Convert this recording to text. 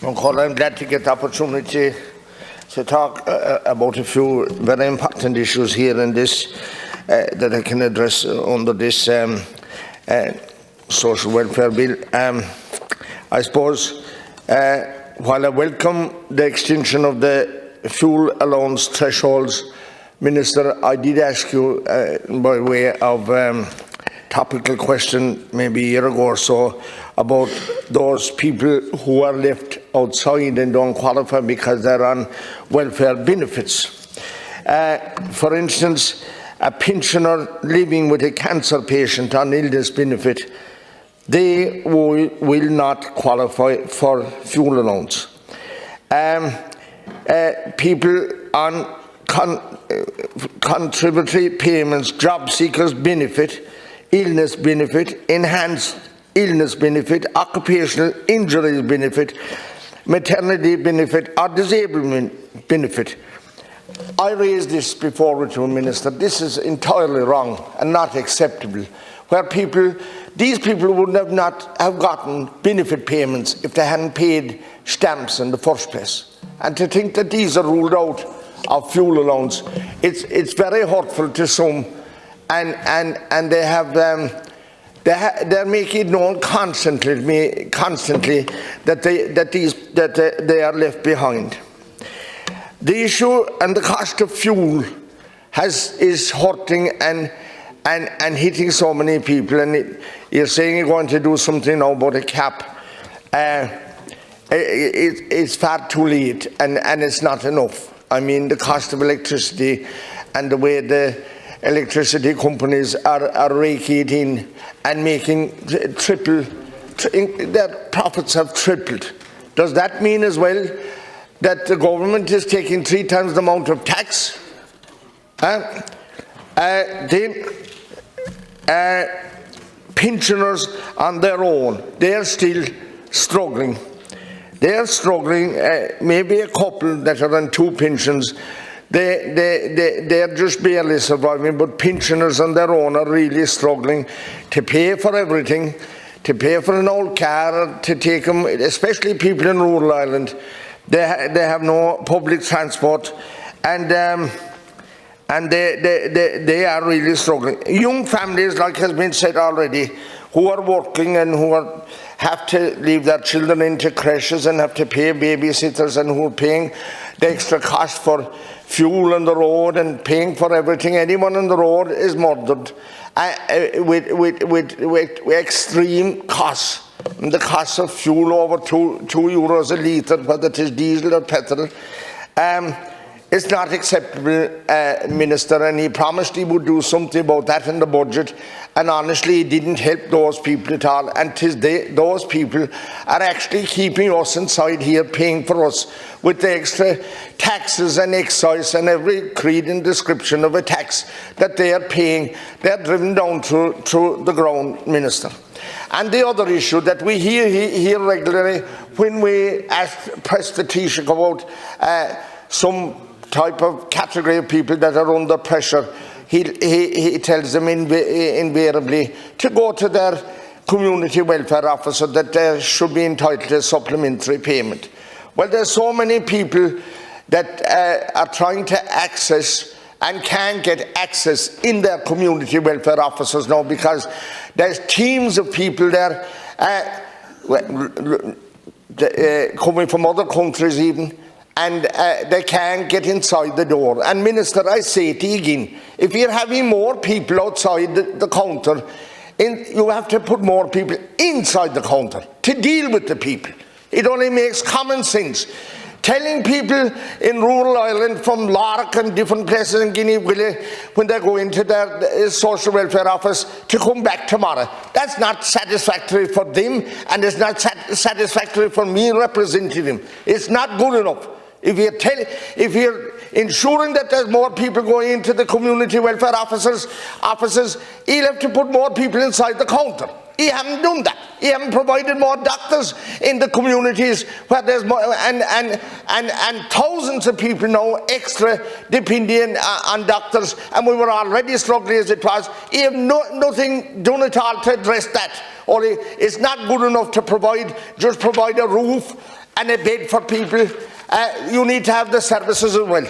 I'm glad to get the opportunity to talk about a few very important issues here in this that I can address under this social welfare bill. I suppose while I welcome the extension of the fuel allowance thresholds, Minister, I did ask you by way of topical question maybe a year ago or so about those people who are left outside and don't qualify because they're on welfare benefits. For instance, a pensioner living with a cancer patient on illness benefit, they will not qualify for fuel allowance. People on contributory payments, job seekers benefit, illness benefit, enhanced illness benefit, occupational injuries benefit, maternity benefit or disablement benefit. I raised this before with you, Minister. This is entirely wrong and not acceptable, where these people would not have gotten benefit payments if they hadn't paid stamps in the first place. And to think that these are ruled out of fuel allowance, it's very hurtful to some, and they have they're making it known constantly that they are left behind. The issue and the cost of fuel is hurting and hitting so many people. And you're saying you're going to do something now about a cap. It's far too late, and it's not enough. I mean, the cost of electricity and the way the electricity companies are raking it in and making their profits have tripled. Does that mean as well that the government is taking 3 times the amount of tax? Pensioners on their own, they're still struggling. They're struggling, maybe a couple that are on 2 pensions, they're just barely surviving, but pensioners on their own are really struggling to pay for everything, to pay for an old car, to take them, especially people in rural Ireland. They have no public transport, and they are really struggling. Young families, like has been said already, who are working and who have to leave their children into creches and have to pay babysitters, and who are paying the extra cost for fuel on the road and paying for everything. Anyone on the road is murdered with extreme costs. And the cost of fuel over €2 a litre, whether it is diesel or petrol. It's not acceptable, Minister, and he promised he would do something about that in the budget, and honestly he didn't help those people at all, and those people are actually keeping us inside here, paying for us with the extra taxes and excise and every creed and description of a tax that they are paying. They're driven down through the ground, Minister. And the other issue that we hear regularly when we press the Taoiseach about some type of category of people that are under pressure, he tells them invariably to go to their community welfare officer, that they should be entitled to supplementary payment. Well, there's so many people that are trying to access and can't get access in their community welfare officers now, because there's teams of people there coming from other countries even, and they can't get inside the door. And Minister, I say to you again, if you're having more people outside the counter, you have to put more people inside the counter to deal with the people. It only makes common sense. Telling people in rural Ireland, from Lark and different places in Guinea, when they go into their social welfare office, to come back tomorrow. That's not satisfactory for them, and it's not satisfactory for me representing them. It's not good enough. If you're ensuring that there's more people going into the community welfare offices, he'll have to put more people inside the counter. He haven't done that. He haven't provided more doctors in the communities where there's more, and thousands of people now extra depending on doctors, and we were already struggling as it was. He have nothing done at all to address that. only it's not good enough to just provide a roof and a bed for people. You need to have the services as well.